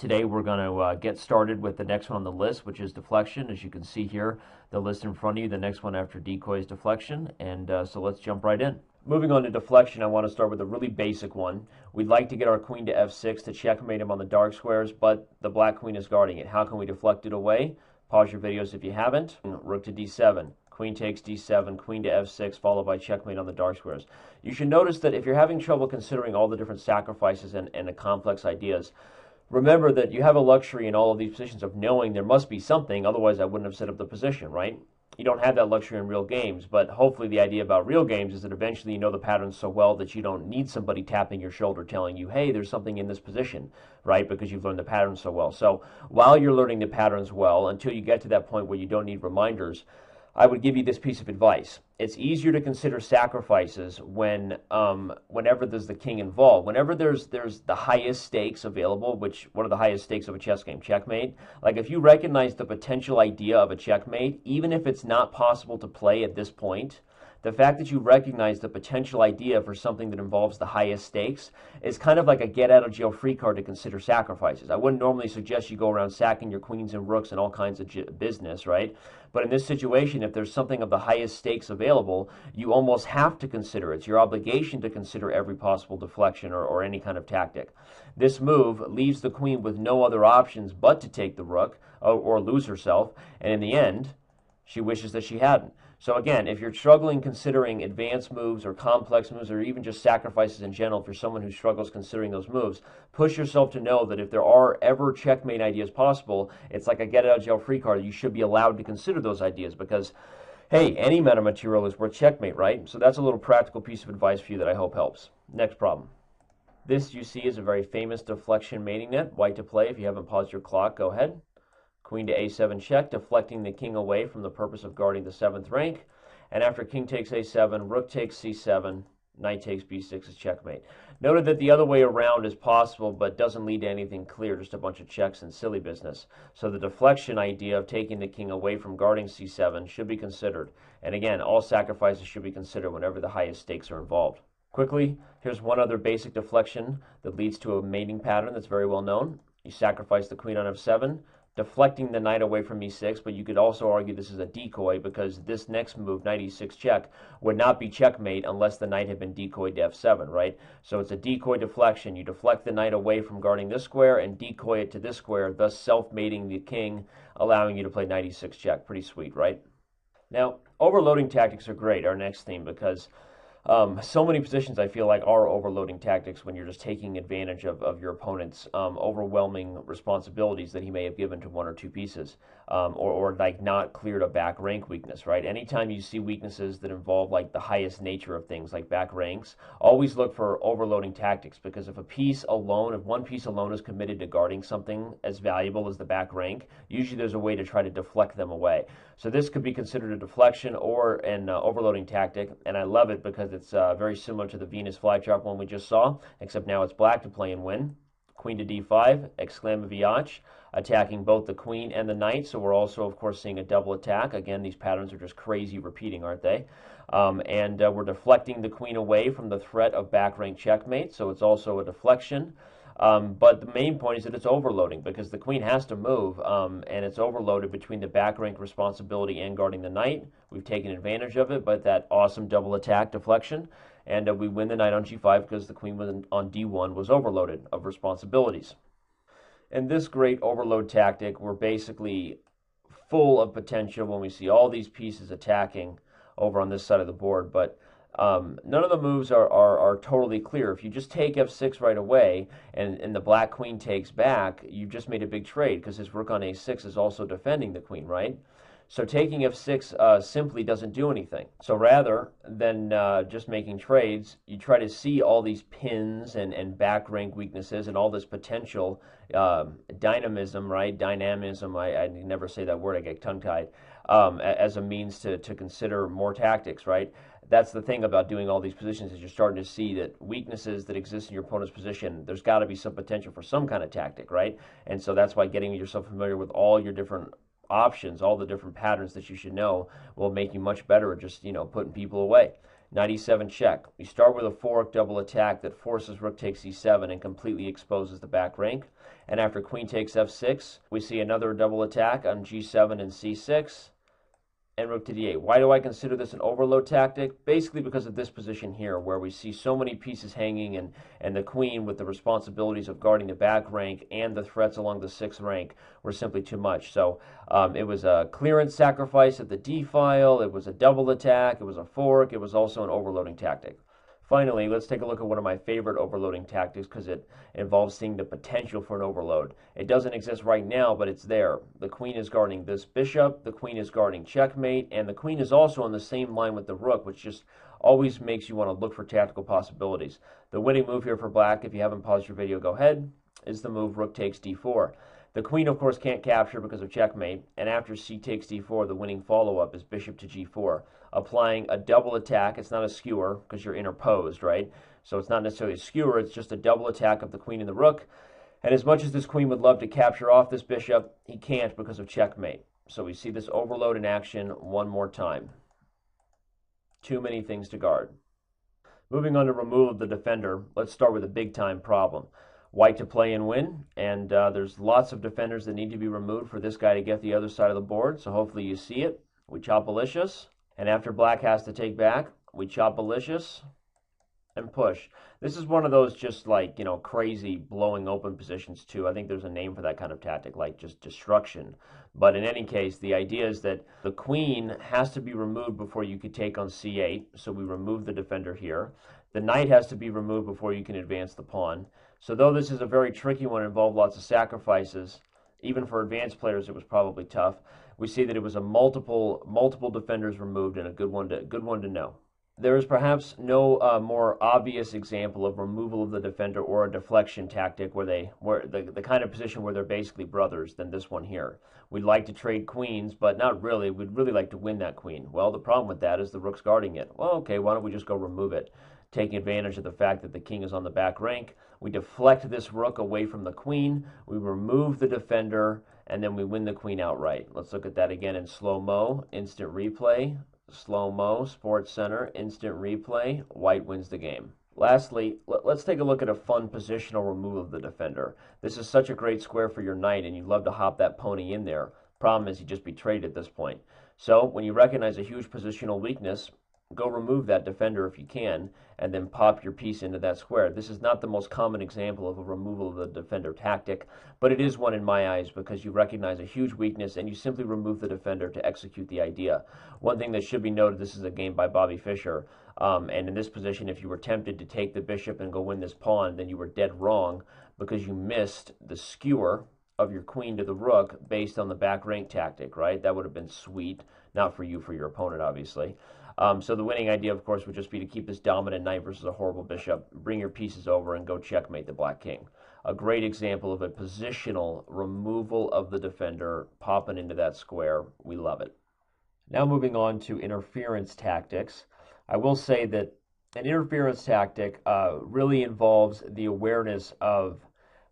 Today we're going to get started with the next one on the list, which is deflection. As you can see here, the list in front of you, the next one after decoy is deflection, and so let's jump right in. Moving on to deflection, I want to start with a really basic one. We'd like to get our queen to f6 to checkmate him on the dark squares, but the black queen is guarding it. How can we deflect it away? Pause your videos if you haven't. Rook to d7. Queen takes d7, queen to f6, followed by checkmate on the dark squares. You should notice that if you're having trouble considering all the different sacrifices and the complex ideas, remember that you have a luxury in all of these positions of knowing there must be something, otherwise I wouldn't have set up the position, right? You don't have that luxury in real games, but hopefully the idea about real games is that eventually you know the patterns so well that you don't need somebody tapping your shoulder telling you, hey, there's something in this position, right? Because you've learned the patterns so well. So while you're learning the patterns well, until you get to that point where you don't need reminders, I would give you this piece of advice. It's easier to consider sacrifices whenever there's the king involved. Whenever there's the highest stakes available, what are the highest stakes of a chess game? Checkmate. Like if you recognize the potential idea of a checkmate, even if it's not possible to play at this point, the fact that you recognize the potential idea for something that involves the highest stakes is kind of like a get-out-of-jail-free card to consider sacrifices. I wouldn't normally suggest you go around sacking your queens and rooks and all kinds of business, right? But in this situation, if there's something of the highest stakes available, you almost have to consider it. It's your obligation to consider every possible deflection or any kind of tactic. This move leaves the queen with no other options but to take the rook or lose herself, and in the end, she wishes that she hadn't. So again, if you're struggling considering advanced moves or complex moves or even just sacrifices in general, for someone who struggles considering those moves, push yourself to know that if there are ever checkmate ideas possible, it's like a get-out-of-jail-free card. You should be allowed to consider those ideas because, hey, any metamaterial is worth checkmate, right? So that's a little practical piece of advice for you that I hope helps. Next problem. This, you see, is a very famous deflection mating net. White to play. If you haven't paused your clock, go ahead. Queen to a7 check, deflecting the king away from the purpose of guarding the 7th rank. And after king takes a7, rook takes c7, knight takes b6 is checkmate. Noted that the other way around is possible, but doesn't lead to anything clear, just a bunch of checks and silly business. So the deflection idea of taking the king away from guarding c7 should be considered. And again, all sacrifices should be considered whenever the highest stakes are involved. Quickly, here's one other basic deflection that leads to a mating pattern that's very well known. You sacrifice the queen on f7, deflecting the knight away from e6, but you could also argue this is a decoy because this next move, knight e6 check, would not be checkmate unless the knight had been decoyed to f7, right? So it's a decoy deflection. You deflect the knight away from guarding this square and decoy it to this square, thus self-mating the king, allowing you to play knight e6 check. Pretty sweet, right? Now, overloading tactics are great, our next theme, because so many positions I feel like are overloading tactics when you're just taking advantage of your opponent's overwhelming responsibilities that he may have given to one or two pieces, or like not cleared a back rank weakness, right? Anytime you see weaknesses that involve like the highest nature of things like back ranks, always look for overloading tactics, because if one piece alone is committed to guarding something as valuable as the back rank, usually there's a way to try to deflect them away. So this could be considered a deflection or an overloading tactic, and I love it because it's very similar to the Venus flytrap one we just saw, except now it's black to play and win. Queen to d5, exclamaviach, attacking both the queen and the knight, so we're also, of course, seeing a double attack. Again, these patterns are just crazy repeating, aren't they? And we're deflecting the queen away from the threat of back rank checkmate, so it's also a deflection. But the main point is that it's overloading because the queen has to move, and it's overloaded between the back rank responsibility and guarding the knight. We've taken advantage of it, but that awesome double attack deflection, and we win the knight on g5 because the queen on d1 was overloaded of responsibilities. And this great overload tactic, we're basically full of potential when we see all these pieces attacking over on this side of the board, but none of the moves are totally clear. If you just take f6 right away and the black queen takes back, you've just made a big trade because his rook on a6 is also defending the queen, right? So taking f6 simply doesn't do anything. So rather than just making trades, you try to see all these pins and back rank weaknesses and all this potential dynamism, right? Dynamism, I never say that word, I get tongue-tied, as a means to consider more tactics, right? That's the thing about doing all these positions is you're starting to see that weaknesses that exist in your opponent's position, there's got to be some potential for some kind of tactic, right? And so that's why getting yourself familiar with all your different options, all the different patterns that you should know will make you much better at just, putting people away. 97 check. We start with a fork double attack that forces rook takes e7 and completely exposes the back rank. And after queen takes f6, we see another double attack on g7 and c6, and rook to d8. Why do I consider this an overload tactic? Basically because of this position here, where we see so many pieces hanging, and the queen with the responsibilities of guarding the back rank and the threats along the sixth rank were simply too much. So it was a clearance sacrifice at the d file, it was a double attack, it was a fork, it was also an overloading tactic. Finally, let's take a look at one of my favorite overloading tactics because it involves seeing the potential for an overload. It doesn't exist right now, but it's there. The queen is guarding this bishop, the queen is guarding checkmate, and the queen is also on the same line with the rook, which just always makes you want to look for tactical possibilities. The winning move here for black, if you haven't paused your video, go ahead, is the move rook takes d4. The queen, of course, can't capture because of checkmate, and after c takes d4, the winning follow-up is bishop to g4, applying a double attack. It's not a skewer because you're interposed, right? So it's not necessarily a skewer, it's just a double attack of the queen and the rook. And as much as this queen would love to capture off this bishop, he can't because of checkmate. So we see this overload in action one more time. Too many things to guard. Moving on to removal of the defender, let's start with a big-time problem. White to play and win, and there's lots of defenders that need to be removed for this guy to get the other side of the board, so hopefully you see it. We chop Alicious, and after black has to take back, we chop Alicious and push. This is one of those just like, you know, crazy blowing open positions too. I think there's a name for that kind of tactic, like just destruction. But in any case, the idea is that the queen has to be removed before you could take on c8, so we remove the defender here. The knight has to be removed before you can advance the pawn. So though this is a very tricky one, involved lots of sacrifices, even for advanced players it was probably tough. We see that it was a multiple defenders removed, and a good one to know. There is perhaps no more obvious example of removal of the defender or a deflection tactic where the kind of position where they're basically brothers than this one here. We'd like to trade queens, but not really. We'd really like to win that queen. Well, the problem with that is the rook's guarding it. Well, okay, why don't we just go remove it? Taking advantage of the fact that the king is on the back rank, we deflect this rook away from the queen, we remove the defender, and then we win the queen outright. Let's look at that again in slow-mo, instant replay, slow-mo, sports center, instant replay, white wins the game. Lastly, let's take a look at a fun positional removal of the defender. This is such a great square for your knight, and you'd love to hop that pony in there. Problem is, he'd just be traded at this point. So, when you recognize a huge positional weakness, go remove that defender if you can, and then pop your piece into that square. This is not the most common example of a removal of the defender tactic, but it is one in my eyes because you recognize a huge weakness and you simply remove the defender to execute the idea. One thing that should be noted, this is a game by Bobby Fischer, and in this position, if you were tempted to take the bishop and go win this pawn, then you were dead wrong because you missed the skewer of your queen to the rook based on the back rank tactic, right? That would have been sweet, not for you, for your opponent, obviously. So the winning idea, of course, would just be to keep this dominant knight versus a horrible bishop, bring your pieces over, and go checkmate the black king. A great example of a positional removal of the defender, popping into that square. We love it. Now moving on to interference tactics. I will say that an interference tactic really involves the awareness of,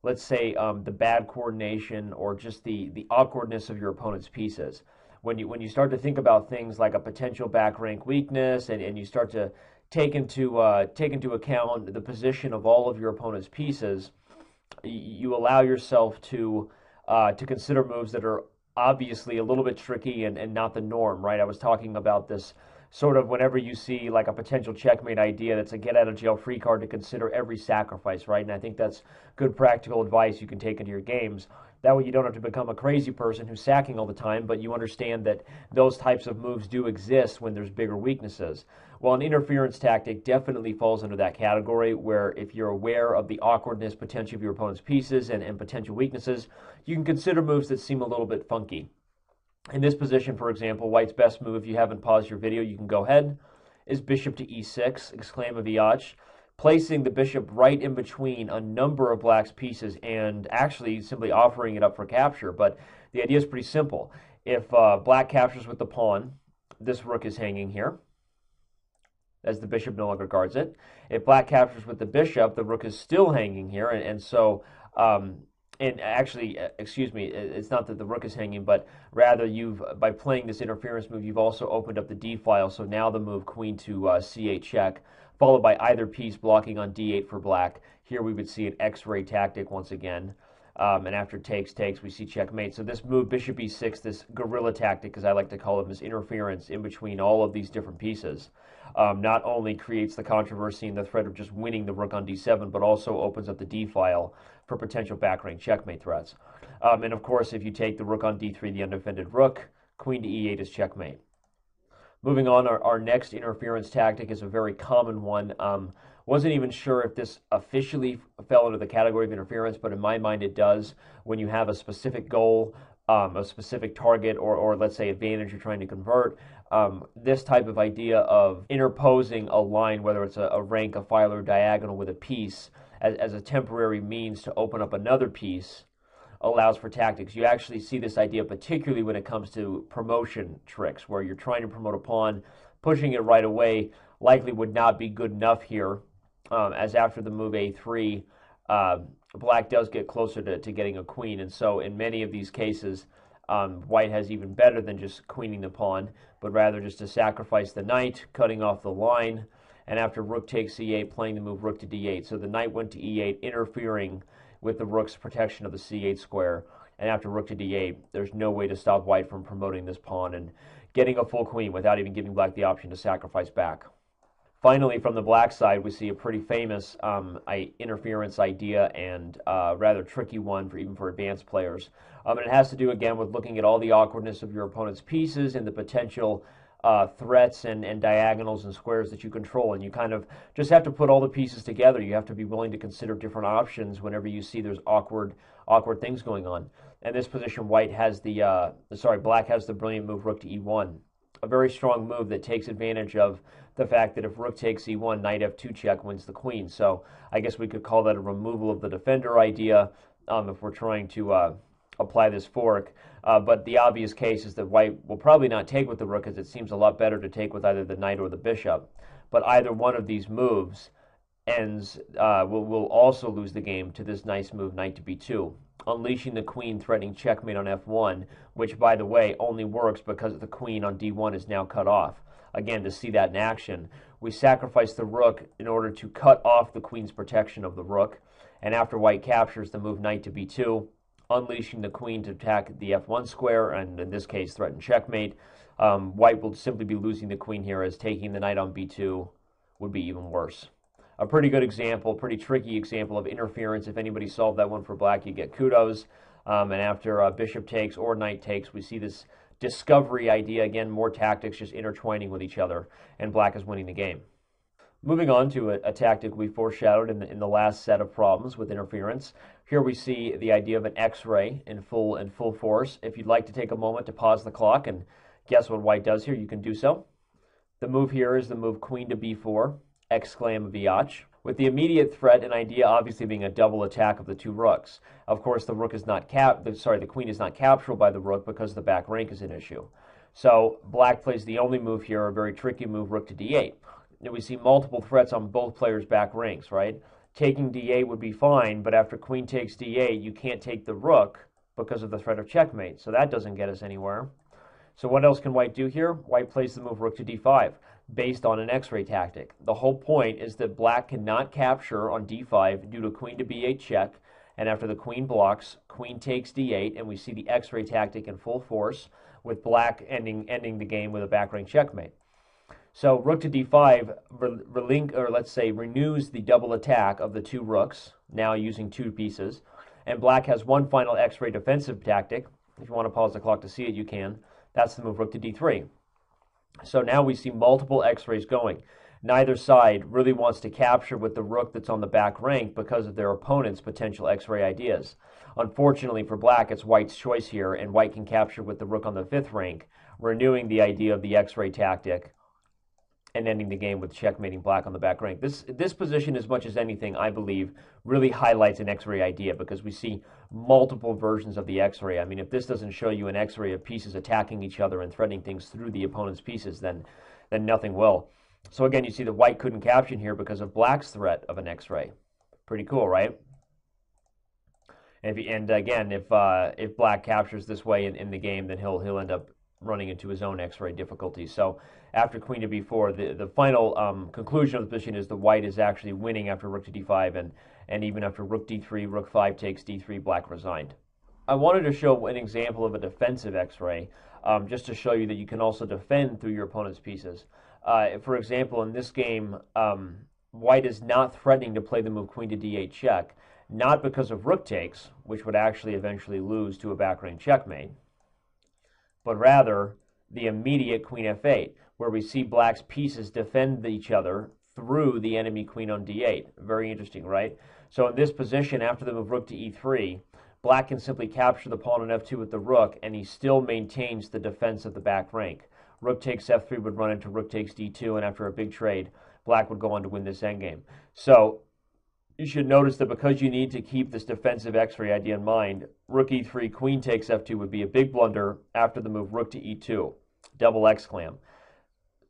let's say, the bad coordination or just the awkwardness of your opponent's pieces. When you start to think about things like a potential back rank weakness, and you start to take into account the position of all of your opponent's pieces, you allow yourself to consider moves that are obviously a little bit tricky and not the norm, right? I was talking about this sort of whenever you see like a potential checkmate idea that's a get out of jail free card, to consider every sacrifice, right? And I think that's good practical advice you can take into your games. That way you don't have to become a crazy person who's sacking all the time, but you understand that those types of moves do exist when there's bigger weaknesses. Well, an interference tactic definitely falls under that category, where if you're aware of the awkwardness potentially of your opponent's pieces and potential weaknesses, you can consider moves that seem a little bit funky. In this position, for example, white's best move, if you haven't paused your video, you can go ahead, is bishop to e6, exclamaviach, placing the bishop right in between a number of black's pieces and actually simply offering it up for capture. But the idea is pretty simple. If black captures with the pawn, this rook is hanging here, as the bishop no longer guards it. If black captures with the bishop, the rook is still hanging here, and so And actually, excuse me, it's not that the rook is hanging, but rather by playing this interference move, you've also opened up the d file. So now the move queen to c8 check, followed by either piece blocking on d8 for black. Here we would see an X-ray tactic once again. And after takes, we see checkmate. So this move, bishop e6, this guerrilla tactic, as I like to call it, this interference in between all of these different pieces, not only creates the controversy and the threat of just winning the rook on d7, but also opens up the d file for potential back rank checkmate threats. And of course, if you take the rook on d3, the undefended rook, queen to e8 is checkmate. Moving on, our next interference tactic is a very common one. Wasn't even sure if this officially fell into the category of interference, but in my mind it does. When you have a specific goal, a specific target, or let's say advantage you're trying to convert, this type of idea of interposing a line, whether it's a rank, a file, or diagonal with a piece, as a temporary means to open up another piece, allows for tactics. You actually see this idea particularly when it comes to promotion tricks, where you're trying to promote a pawn. Pushing it right away likely would not be good enough here, as after the move a3, black does get closer to getting a queen. And so in many of these cases, white has even better than just queening the pawn, but rather just to sacrifice the knight, cutting off the line, and after rook takes c8, playing the move rook to d8. So the knight went to e8, interfering with the rook's protection of the c8 square. And after rook to d8, there's no way to stop white from promoting this pawn and getting a full queen without even giving black the option to sacrifice back. Finally, from the black side, we see a pretty famous interference idea, and rather tricky one even for advanced players. And it has to do, again, with looking at all the awkwardness of your opponent's pieces and the potential threats and diagonals and squares that you control. And you kind of just have to put all the pieces together. You have to be willing to consider different options whenever you see there's awkward things going on. In this position, black has the brilliant move rook to e1. A very strong move that takes advantage of the fact that if rook takes e1, knight f2 check wins the queen. So I guess we could call that a removal of the defender idea if we're trying to apply this fork. But the obvious case is that white will probably not take with the rook, as it seems a lot better to take with either the knight or the bishop. But either one of these moves will also lose the game to this nice move, knight to b2. Unleashing the queen, threatening checkmate on f1, which, by the way, only works because the queen on d1 is now cut off. Again, to see that in action, we sacrifice the rook in order to cut off the queen's protection of the rook, and after white captures the move knight to b2, unleashing the queen to attack the f1 square, and in this case, threaten checkmate. White will simply be losing the queen here, as taking the knight on b2 would be even worse. A pretty good example, pretty tricky example of interference. If anybody solved that one for black, you get kudos. And after bishop takes or knight takes, we see this discovery idea. Again, more tactics just intertwining with each other, and black is winning the game. Moving on to a tactic we foreshadowed in the last set of problems with interference. Here we see the idea of an X-ray in full force. If you'd like to take a moment to pause the clock and guess what white does here, you can do so. The move here is the move queen to b4. Exclaim viach, with the immediate threat and idea obviously being a double attack of the two rooks. Of course, the queen is not capturable by the rook because the back rank is an issue. So black plays the only move here, a very tricky move, rook to d8. Now we see multiple threats on both players' back ranks, right? Taking d8 would be fine, but after queen takes d8, you can't take the rook because of the threat of checkmate. So that doesn't get us anywhere. So what else can white do here? White plays the move rook to d5, based on an X-ray tactic. The whole point is that black cannot capture on d5 due to queen to b8 check, and after the queen blocks, queen takes d8, and we see the X-ray tactic in full force, with black ending the game with a back rank checkmate. So rook to d5 renews the double attack of the two rooks, now using two pieces, and black has one final X-ray defensive tactic. If you want to pause the clock to see it, you can. That's the move rook to d3. So now we see multiple X-rays going. Neither side really wants to capture with the rook that's on the back rank because of their opponent's potential X-ray ideas. Unfortunately for black, it's white's choice here, and white can capture with the rook on the fifth rank, renewing the idea of the X-ray tactic and ending the game with checkmating black on the back rank. This position, as much as anything, I believe, really highlights an X-ray idea, because we see multiple versions of the X-ray. I mean, if this doesn't show you an X-ray of pieces attacking each other and threatening things through the opponent's pieces, then nothing will. So again, you see that white couldn't capture here because of black's threat of an X-ray. Pretty cool, right? And again, if black captures this way in the game, then he'll end up running into his own X-ray difficulty. So after queen to b4, the final conclusion of the position is the white is actually winning after rook to d5, and even after rook d3, rook 5 takes d3, black resigned. I wanted to show an example of a defensive X-ray, just to show you that you can also defend through your opponent's pieces. For example, in this game, white is not threatening to play the move queen to d8 check, not because of rook takes, which would actually eventually lose to a back range checkmate, but rather the immediate queen f8, where we see black's pieces defend each other through the enemy queen on d8. Very interesting, right? So in this position, after the move rook to e3, black can simply capture the pawn on f2 with the rook, and he still maintains the defense of the back rank. Rook takes f3 would run into rook takes d2, and after a big trade, black would go on to win this endgame. So you should notice that because you need to keep this defensive X-ray idea in mind, rook e3, queen takes f2 would be a big blunder after the move rook to e2, double exclam.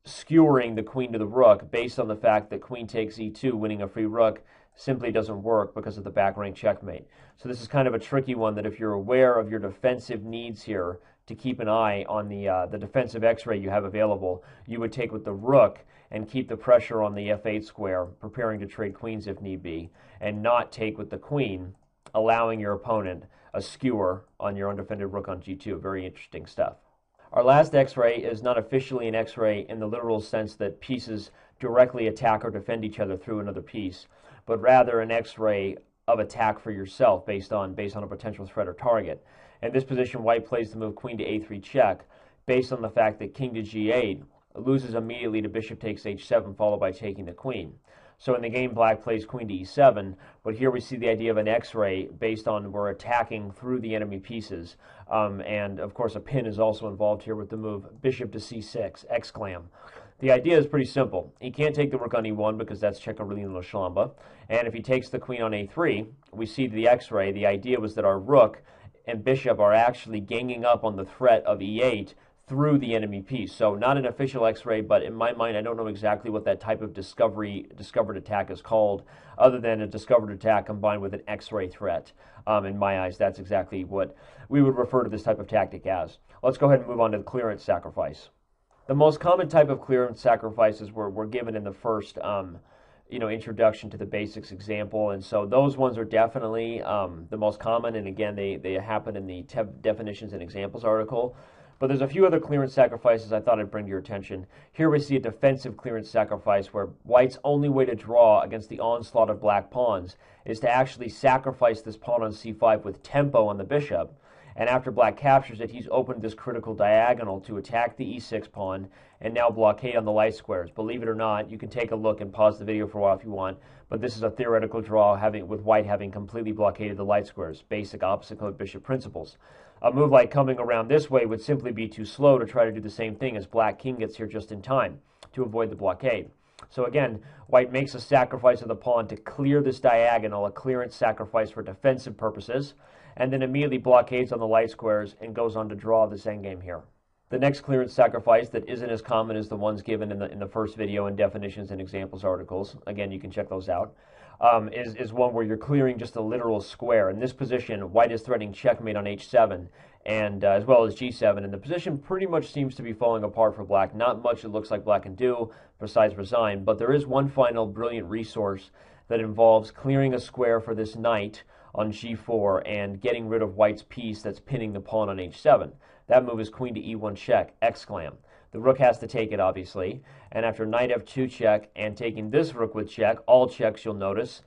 Skewering the queen to the rook based on the fact that queen takes e2, winning a free rook, simply doesn't work because of the back rank checkmate. So this is kind of a tricky one that if you're aware of your defensive needs here, to keep an eye on the defensive X-ray you have available, you would take with the rook and keep the pressure on the f8 square, preparing to trade queens if need be, and not take with the queen, allowing your opponent a skewer on your undefended rook on g2. Very interesting stuff. Our last X-ray is not officially an X-ray in the literal sense that pieces directly attack or defend each other through another piece, but rather an X-ray of attack for yourself based on a potential threat or target. In this position, white plays the move queen to a3 check based on the fact that king to g8 loses immediately to bishop takes h7, followed by taking the queen. So in the game, black plays queen to e7, but here we see the idea of an X-ray based on we're attacking through the enemy pieces. And of course, a pin is also involved here with the move bishop to c6, exclam. The idea is pretty simple. He can't take the rook on e1 because that's Chekarolina Shlamba. And if he takes the queen on a3, we see the X-ray. The idea was that our rook and bishop are actually ganging up on the threat of e8 through the enemy piece. So not an official X-ray, but in my mind, I don't know exactly what that type of discovered attack is called, other than a discovered attack combined with an X-ray threat. In my eyes, that's exactly what we would refer to this type of tactic as. Let's go ahead and move on to the clearance sacrifice. The most common type of clearance sacrifices were given in the first introduction to the basics example, and so those ones are definitely the most common, and again, they happen in the definitions and examples article. But there's a few other clearance sacrifices I thought I'd bring to your attention. Here we see a defensive clearance sacrifice where white's only way to draw against the onslaught of black pawns is to actually sacrifice this pawn on c5 with tempo on the bishop, and after black captures it, he's opened this critical diagonal to attack the e6 pawn and now blockade on the light squares. Believe it or not, you can take a look and pause the video for a while if you want, but this is a theoretical draw with white having completely blockaded the light squares. Basic opposite code bishop principles. A move like coming around this way would simply be too slow to try to do the same thing, as black king gets here just in time to avoid the blockade. So again, white makes a sacrifice of the pawn to clear this diagonal, a clearance sacrifice for defensive purposes, and then immediately blockades on the light squares and goes on to draw this endgame here. The next clearance sacrifice that isn't as common as the ones given in the first video in definitions and examples articles, again, you can check those out, is one where you're clearing just a literal square. In this position, white is threatening checkmate on h7, and as well as g7, and the position pretty much seems to be falling apart for black. Not much it looks like black can do besides resign, but there is one final brilliant resource that involves clearing a square for this knight on g4 and getting rid of white's piece that's pinning the pawn on h7. That move is queen to e1 check, exclam. The rook has to take it, obviously, and after knight f2 check and taking this rook with check, all checks you'll notice,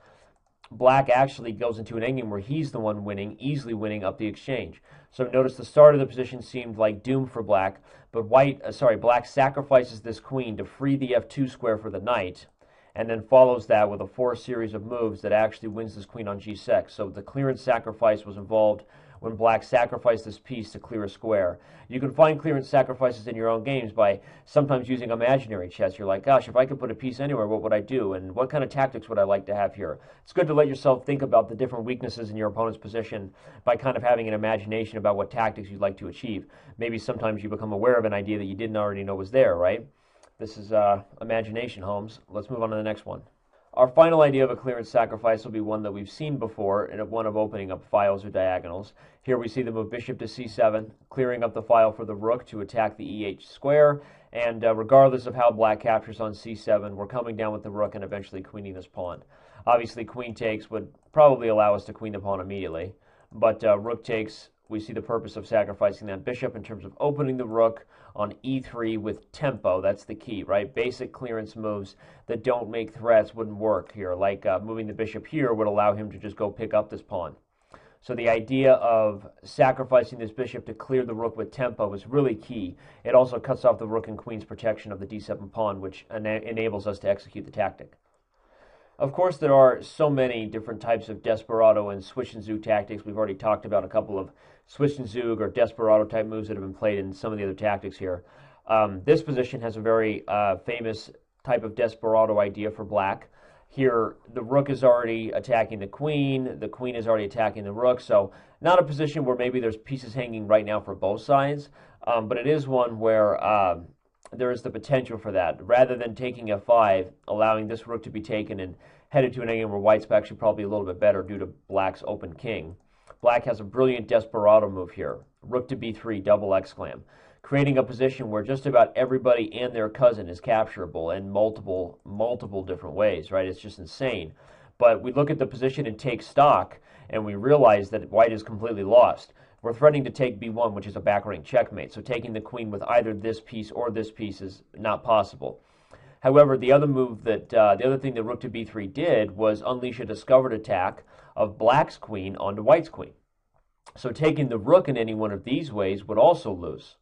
black actually goes into an endgame where he's the one winning, easily winning up the exchange. So notice the start of the position seemed like doom for black, but black sacrifices this queen to free the f2 square for the knight, and then follows that with a 4 series of moves that actually wins this queen on g6. So the clearance sacrifice was involved when black sacrificed this piece to clear a square. You can find clearance sacrifices in your own games by sometimes using imaginary chess. You're like, gosh, if I could put a piece anywhere, what would I do? And what kind of tactics would I like to have here? It's good to let yourself think about the different weaknesses in your opponent's position by kind of having an imagination about what tactics you'd like to achieve. Maybe sometimes you become aware of an idea that you didn't already know was there, right? This is imagination, Holmes. Let's move on to the next one. Our final idea of a clearance sacrifice will be one that we've seen before, and one of opening up files or diagonals. Here we see the move bishop to c7, clearing up the file for the rook to attack the eh square, and regardless of how black captures on c7, we're coming down with the rook and eventually queening this pawn. Obviously, queen takes would probably allow us to queen the pawn immediately, but rook takes, we see the purpose of sacrificing that bishop in terms of opening the rook on e3 with tempo. That's the key, right? Basic clearance moves that don't make threats wouldn't work here, like moving the bishop here would allow him to just go pick up this pawn. So the idea of sacrificing this bishop to clear the rook with tempo is really key. It also cuts off the rook and queen's protection of the d7 pawn, which enables us to execute the tactic. Of course, there are so many different types of Desperado and switch and zug tactics. We've already talked about a couple of switch and zug or Desperado type moves that have been played in some of the other tactics here. This position has a very famous type of Desperado idea for black. Here, the rook is already attacking the queen is already attacking the rook, so not a position where maybe there's pieces hanging right now for both sides, but it is one where there is the potential for that. Rather than taking f5, allowing this rook to be taken and headed to an endgame where white's actually probably a little bit better due to black's open king. Black has a brilliant Desperado move here. Rook to b3, double exclam, creating a position where just about everybody and their cousin is capturable in multiple different ways, right? It's just insane. But we look at the position and take stock, and we realize that white is completely lost. We're threatening to take b1, which is a back rank checkmate, so taking the queen with either this piece or this piece is not possible. However, the other thing that rook to b3 did was unleash a discovered attack of black's queen onto white's queen. So taking the rook in any one of these ways would also lose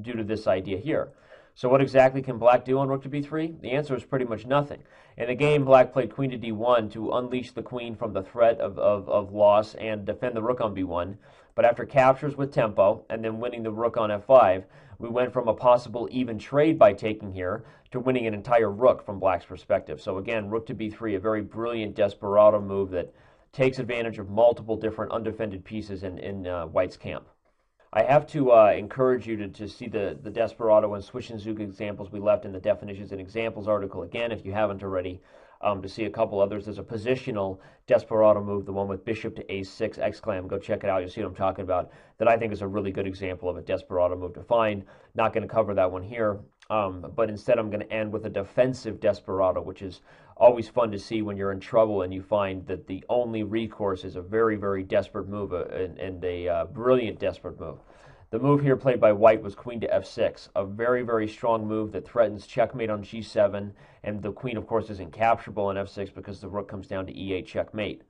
due to this idea here. So what exactly can black do on rook to b3? The answer is pretty much nothing. In the game, black played queen to d1 to unleash the queen from the threat of loss and defend the rook on b1. But after captures with tempo and then winning the rook on f5, we went from a possible even trade by taking here to winning an entire rook from black's perspective. So again, rook to b3, a very brilliant Desperado move that takes advantage of multiple different undefended pieces in white's camp. I have to encourage you to see the Desperado and switch and zug examples we left in the definitions and examples article again if you haven't already, to see a couple others. There's a positional Desperado move, the one with bishop to a6 exclam. Go check it out. You'll see what I'm talking about. That I think is a really good example of a Desperado move to find. Not going to cover that one here, but instead I'm going to end with a defensive Desperado, which is always fun to see when you're in trouble and you find that the only recourse is a very, very desperate move and a brilliant desperate move. The move here played by white was queen to f6, a very, very strong move that threatens checkmate on g7, and the queen, of course, isn't capturable on f6 because the rook comes down to e8 checkmate.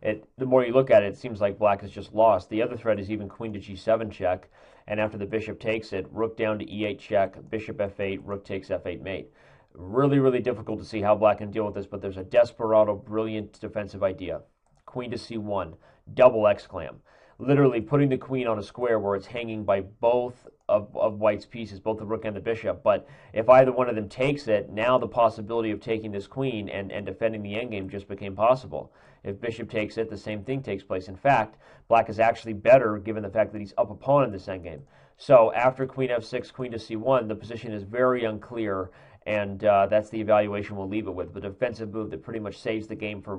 The more you look at it, it seems like black has just lost. The other threat is even queen to g7 check, and after the bishop takes it, rook down to e8 check, bishop f8, rook takes f8 mate. Really, really difficult to see how black can deal with this, but there's a Desperado, brilliant defensive idea. Queen to c1, double exclam. Literally putting the queen on a square where it's hanging by both of white's pieces, both the rook and the bishop. But if either one of them takes it, now the possibility of taking this queen and defending the endgame just became possible. If bishop takes it, the same thing takes place. In fact, black is actually better given the fact that he's up a pawn in this endgame. So after queen f6, queen to c1, the position is very unclear, and that's the evaluation we'll leave it with. The defensive move that pretty much saves the game for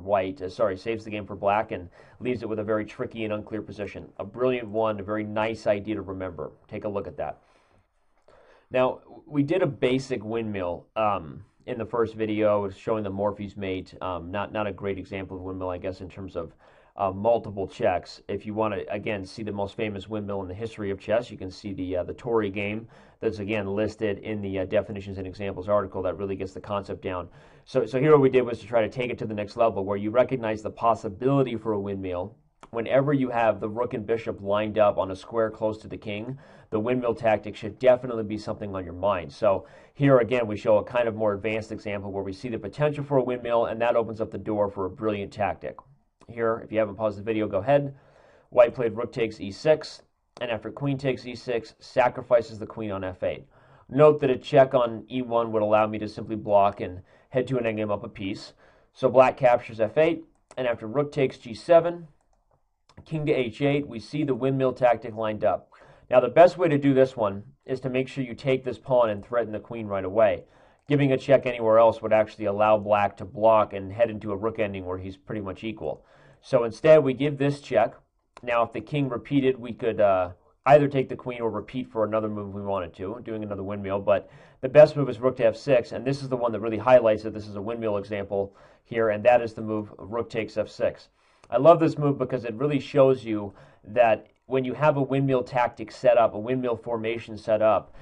saves the game for black and leaves it with a very tricky and unclear position. A brilliant one, a very nice idea to remember. Take a look at that. Now, we did a basic windmill in the first video showing the Morphy's mate. Not a great example of windmill, I guess, in terms of multiple checks. If you want to, again, see the most famous windmill in the history of chess, you can see the Tory game that's, again, listed in the definitions and examples article that really gets the concept down. So here what we did was to try to take it to the next level where you recognize the possibility for a windmill. Whenever you have the rook and bishop lined up on a square close to the king, the windmill tactic should definitely be something on your mind. So here again we show a kind of more advanced example where we see the potential for a windmill, and that opens up the door for a brilliant tactic. Here, if you haven't paused the video, go ahead. White played rook takes e6, and after queen takes e6, sacrifices the queen on f8. Note that a check on e1 would allow me to simply block and head to an endgame up a piece. So black captures f8, and after rook takes g7, king to h8, we see the windmill tactic lined up. Now the best way to do this one is to make sure you take this pawn and threaten the queen right away. Giving a check anywhere else would actually allow black to block and head into a rook ending where he's pretty much equal. So instead, we give this check. Now, if the king repeated, we could either take the queen or repeat for another move we wanted to, doing another windmill. But the best move is rook to f6, and this is the one that really highlights that this is a windmill example here, and that is the move rook takes f6. I love this move because it really shows you that when you have a windmill tactic set up, a windmill formation set up,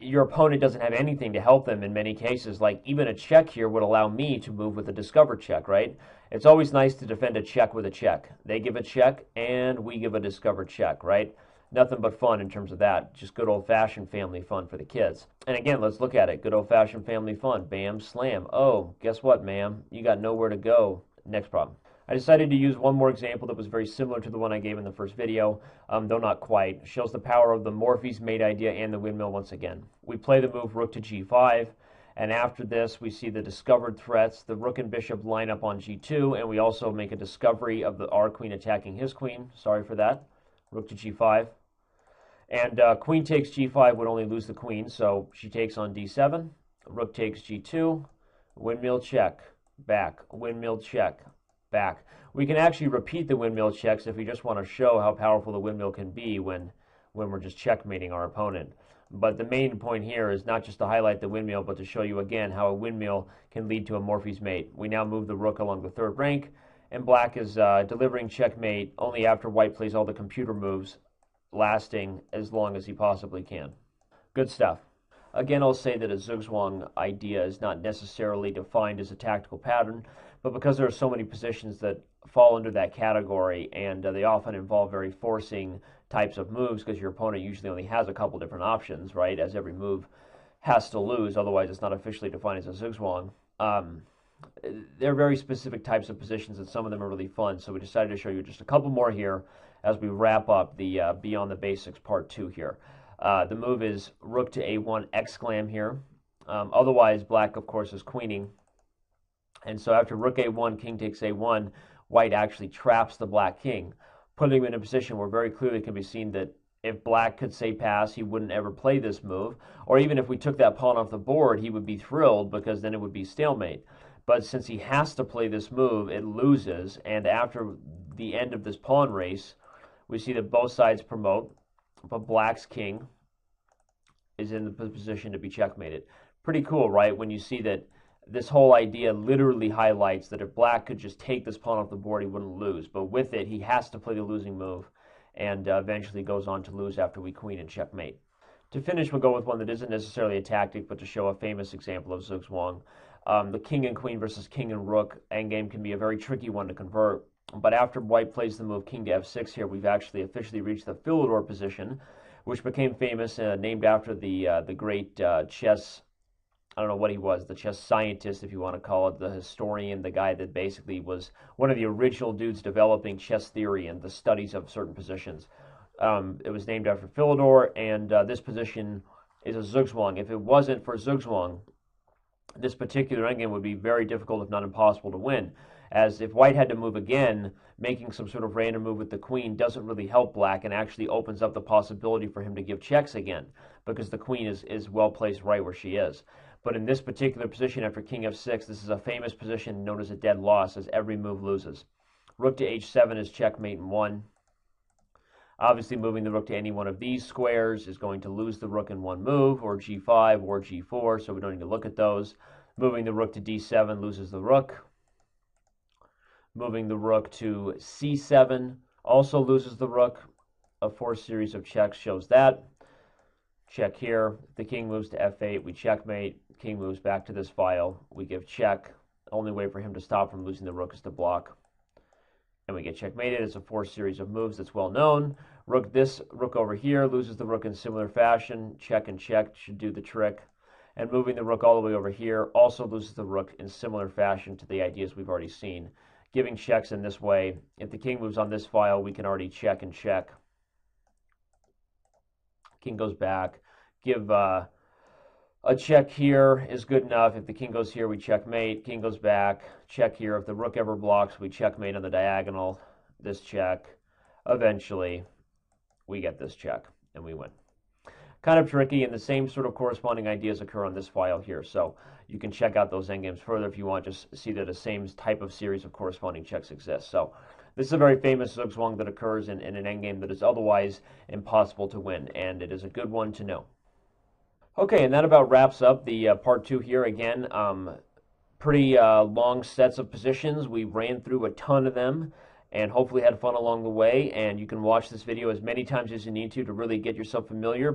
your opponent doesn't have anything to help them in many cases. Like even a check here would allow me to move with a discovered check, right? It's always nice to defend a check with a check. They give a check and we give a discovered check, right? Nothing but fun in terms of that. Just good old-fashioned family fun for the kids. And again, let's look at it. Good old-fashioned family fun. Bam, slam. Oh, guess what, ma'am? You got nowhere to go. Next problem. I decided to use one more example that was very similar to the one I gave in the first video, though not quite. Shows the power of the Morphy's mate idea and the windmill once again. We play the move rook to g5, and after this we see the discovered threats. The rook and bishop line up on g2, and we also make a discovery of our queen attacking his queen. Sorry for that. Rook to g5. And queen takes g5 would only lose the queen, so she takes on d7. Rook takes g2. Windmill check. Back. Windmill check. Back. We can actually repeat the windmill checks if we just want to show how powerful the windmill can be when we're just checkmating our opponent. But the main point here is not just to highlight the windmill, but to show you again how a windmill can lead to a Morphy's mate. We now move the rook along the third rank, and black is delivering checkmate only after white plays all the computer moves, lasting as long as he possibly can. Good stuff. Again, I'll say that a Zugzwang idea is not necessarily defined as a tactical pattern, but because there are so many positions that fall under that category, and they often involve very forcing types of moves, because your opponent usually only has a couple different options, right, as every move has to lose, otherwise it's not officially defined as a Zugzwang. They're very specific types of positions, and some of them are really fun, so we decided to show you just a couple more here as we wrap up the Beyond the Basics Part 2 here. The move is rook to a1 exclam here. Otherwise, black, of course, is queening. And so after rook a1, king takes a1, white actually traps the black king, putting him in a position where very clearly can be seen that if black could say pass, he wouldn't ever play this move. Or even if we took that pawn off the board, he would be thrilled because then it would be stalemate. But since he has to play this move, it loses. And after the end of this pawn race, we see that both sides promote, but black's king is in the position to be checkmated. Pretty cool, right? When you see that this whole idea literally highlights that if black could just take this pawn off the board, he wouldn't lose. But with it, he has to play the losing move, and eventually goes on to lose after we queen and checkmate. To finish, we'll go with one that isn't necessarily a tactic, but to show a famous example of Zugzwang. The king and queen versus king and rook endgame can be a very tricky one to convert. But after white plays the move king to f6 here, we've actually officially reached the Philidor position, which became famous, named after the great chess, I don't know what he was, the chess scientist, if you want to call it, the historian, the guy that basically was one of the original dudes developing chess theory and the studies of certain positions. It was named after Philidor, and this position is a Zugzwang. If it wasn't for Zugzwang, this particular endgame would be very difficult, if not impossible, to win. As if white had to move again, making some sort of random move with the queen doesn't really help black, and actually opens up the possibility for him to give checks again, because the queen is well placed right where she is. But in this particular position after king f6, this is a famous position known as a dead loss, as every move loses. Rook to h7 is checkmate in 1. Obviously, moving the rook to any one of these squares is going to lose the rook in one move, or g5 or g4, so we don't need to look at those. Moving the rook to d7 loses the rook. Moving the rook to c7 also loses the rook. A forced series of checks shows that. Check here. If the king moves to f8, we checkmate. King moves back to this file. We give check. The only way for him to stop from losing the rook is to block. And we get checkmated. It's a forced series of moves that's well known. This rook over here loses the rook in similar fashion. Check and check should do the trick. And moving the rook all the way over here also loses the rook in similar fashion to the ideas we've already seen. Giving checks in this way. If the king moves on this file, we can already check and check. King goes back. Give a check here is good enough. If the king goes here, we checkmate. King goes back. Check here. If the rook ever blocks, we checkmate on the diagonal. This check. Eventually, we get this check, and we win. kind of tricky, and the same sort of corresponding ideas occur on this file here. So you can check out those endgames further if you want, just see that the same type of series of corresponding checks exists. So this is a very famous Zugzwang that occurs in an endgame that is otherwise impossible to win, and it is a good one to know. Okay, and that about wraps up the part 2 here. Again, pretty long sets of positions. We ran through a ton of them and hopefully had fun along the way, and you can watch this video as many times as you need to really get yourself familiar.